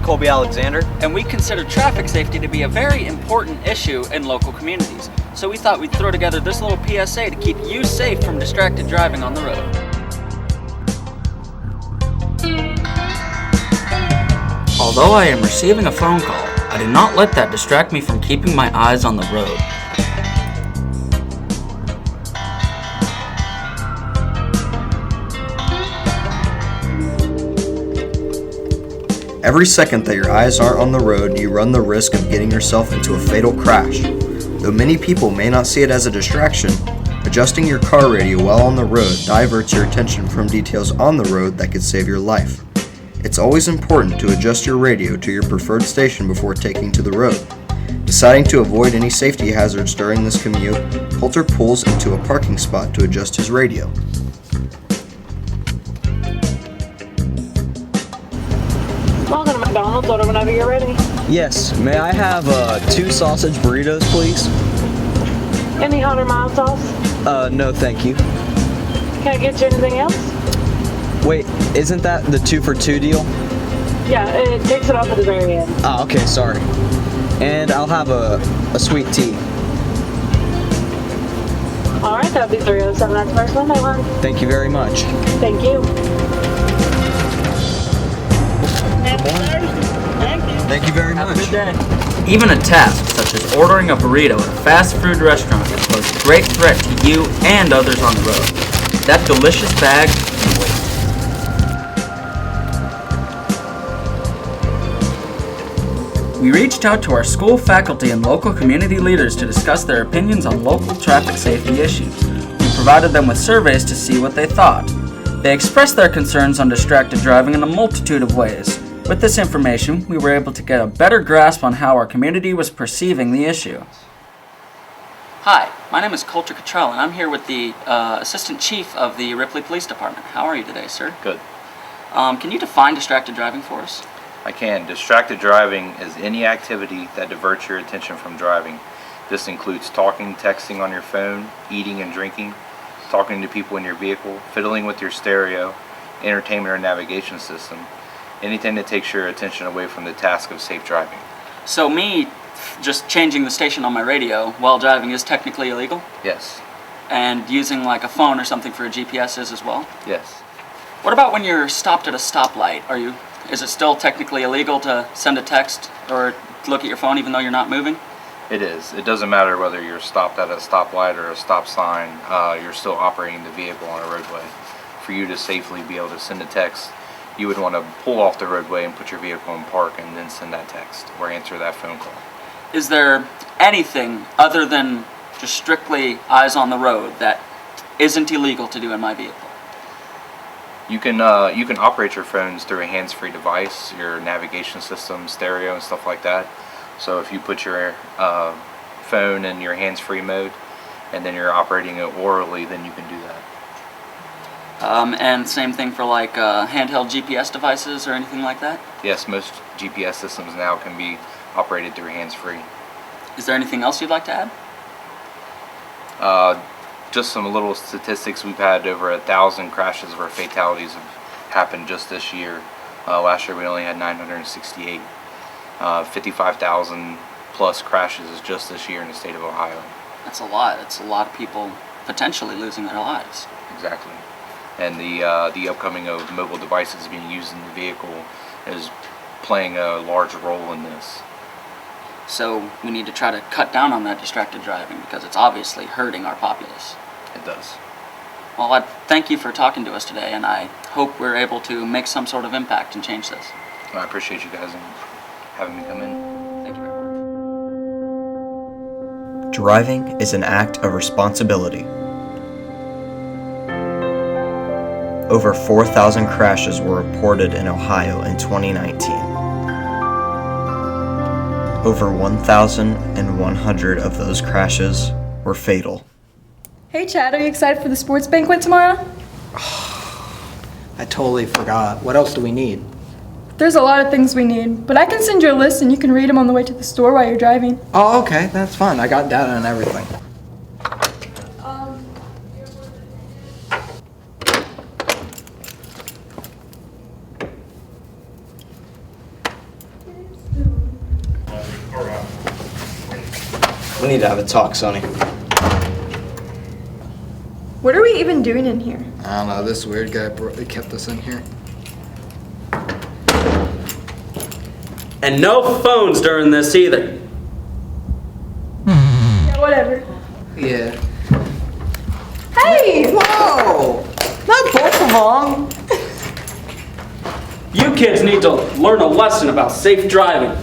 Colby Alexander. And we consider traffic safety to be a very important issue in local communities. So we thought we'd throw together this little PSA to keep you safe from distracted driving on the road. Although I am receiving a phone call, I do not let that distract me from keeping my eyes on the road. Every second that your eyes aren't on the road, you run the risk of getting yourself into a fatal crash. Though many people may not see it as a distraction, adjusting your car radio while on the road diverts your attention from details on the road that could save your life. It's always important to adjust your radio to your preferred station before taking to the road. Deciding to avoid any safety hazards during this commute, Colter pulls into a parking spot to adjust his radio. Welcome to McDonald's. Order whenever you're ready. Yes, may I have 2 sausage burritos, please? Any hot or mild sauce? No, thank you. Can I get you anything else? Wait, isn't that the 2 for 2 deal? Yeah, it takes it off at the very end. Oh, okay, sorry. And I'll have a sweet tea. All right, that'll be 307. That's first Monday one. Thank you very much. Thank you. Thank you very much. Have a good day. Even a task such as ordering a burrito at a fast food restaurant can pose a great threat to you and others on the road. That delicious bag can wait. We reached out to our school faculty and local community leaders to discuss their opinions on local traffic safety issues. We provided them with surveys to see what they thought. They expressed their concerns on distracted driving in a multitude of ways. With this information, we were able to get a better grasp on how our community was perceiving the issue. Hi, my name is Colter Cottrell, and I'm here with the Assistant Chief of the Ripley Police Department. How are you today, sir? Good. Can you define distracted driving for us? I can. Distracted driving is any activity that diverts your attention from driving. This includes talking, texting on your phone, eating and drinking, talking to people in your vehicle, fiddling with your stereo, entertainment or navigation system, anything that takes your attention away from the task of safe driving. So me just changing the station on my radio while driving is technically illegal? Yes. And using like a phone or something for a GPS is as well? Yes. What about when you're stopped at a stoplight? Is it still technically illegal to send a text or look at your phone even though you're not moving? It is. It doesn't matter whether you're stopped at a stoplight or a stop sign, you're still operating the vehicle on a roadway. For you to safely be able to send a text, you would want to pull off the roadway and put your vehicle in park and then send that text or answer that phone call. Is there anything other than just strictly eyes on the road that isn't illegal to do in my vehicle? You can operate your phones through a hands-free device, your navigation system, stereo, and stuff like that. So if you put your phone in your hands-free mode and then you're operating it orally, then you can do that. And same thing for like handheld GPS devices or anything like that? Yes, most GPS systems now can be operated through hands-free. Is there anything else you'd like to add? Just some little statistics. We've had over 1,000 crashes where fatalities have happened just this year. Last year we only had 968. 55,000 plus crashes just this year in the state of Ohio. That's a lot. It's a lot of people potentially losing their lives. Exactly. And the upcoming of mobile devices being used in the vehicle is playing a large role in this. So we need to try to cut down on that distracted driving because it's obviously hurting our populace. It does. Well, I thank you for talking to us today, and I hope we're able to make some sort of impact and change this. I appreciate you guys and having me come in. Thank you very much. Driving is an act of responsibility. Over 4,000 crashes were reported in Ohio in 2019. Over 1,100 of those crashes were fatal. Hey Chad, are you excited for the sports banquet tomorrow? I totally forgot. What else do we need? There's a lot of things we need, but I can send you a list and you can read them on the way to the store while you're driving. Oh, okay, that's fine. I got data and everything. We need to have a talk, Sonny. What are we even doing in here? I don't know, this weird guy kept us in here. And no phones during this either. Yeah, whatever. Yeah. Hey! Whoa! Not both of them! You kids need to learn a lesson about safe driving.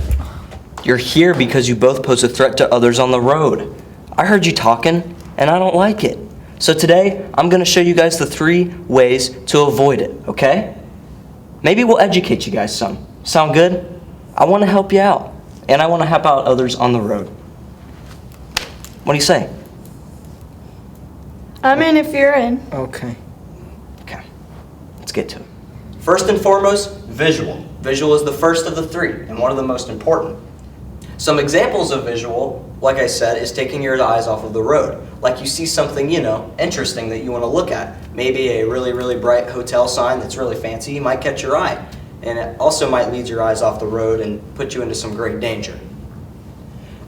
You're here because you both pose a threat to others on the road. I heard you talking, and I don't like it. So today, I'm going to show you guys the 3 ways to avoid it, okay? Maybe we'll educate you guys some. Sound good? I want to help you out, and I want to help out others on the road. What do you say? I'm in if you're in. Okay. Okay, let's get to it. First and foremost, visual. Visual is the first of the 3, and one of the most important. Some examples of visual, like I said, is taking your eyes off of the road. Like you see something, interesting that you want to look at. Maybe a really, really bright hotel sign that's really fancy might catch your eye. And it also might lead your eyes off the road and put you into some great danger.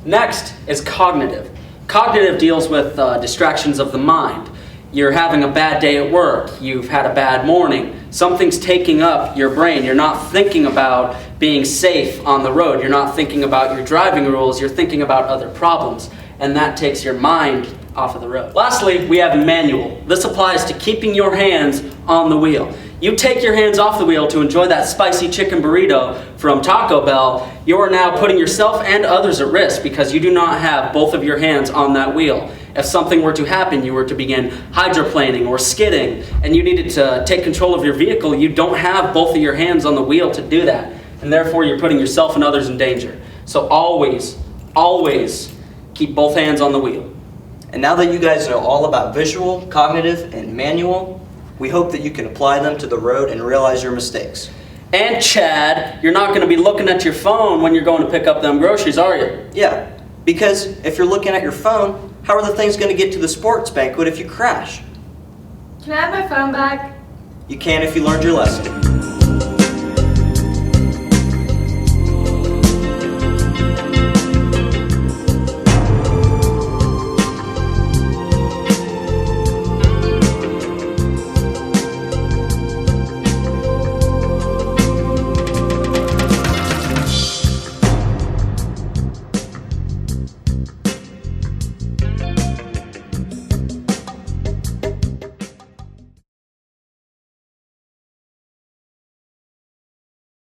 Next is cognitive. Cognitive deals with distractions of the mind. You're having a bad day at work, you've had a bad morning, something's taking up your brain, you're not thinking about being safe on the road, you're not thinking about your driving rules, you're thinking about other problems, and that takes your mind off of the road. Lastly, we have manual. This applies to keeping your hands on the wheel. You take your hands off the wheel to enjoy that spicy chicken burrito from Taco Bell, you are now putting yourself and others at risk because you do not have both of your hands on that wheel. If something were to happen, you were to begin hydroplaning or skidding, and you needed to take control of your vehicle, you don't have both of your hands on the wheel to do that. And therefore, you're putting yourself and others in danger. So always, always keep both hands on the wheel. And now that you guys know all about visual, cognitive, and manual, we hope that you can apply them to the road and realize your mistakes. And Chad, you're not going to be looking at your phone when you're going to pick up them groceries, are you? Yeah, because if you're looking at your phone, how are the things going to get to the sports banquet if you crash? Can I have my phone back? You can if you learned your lesson.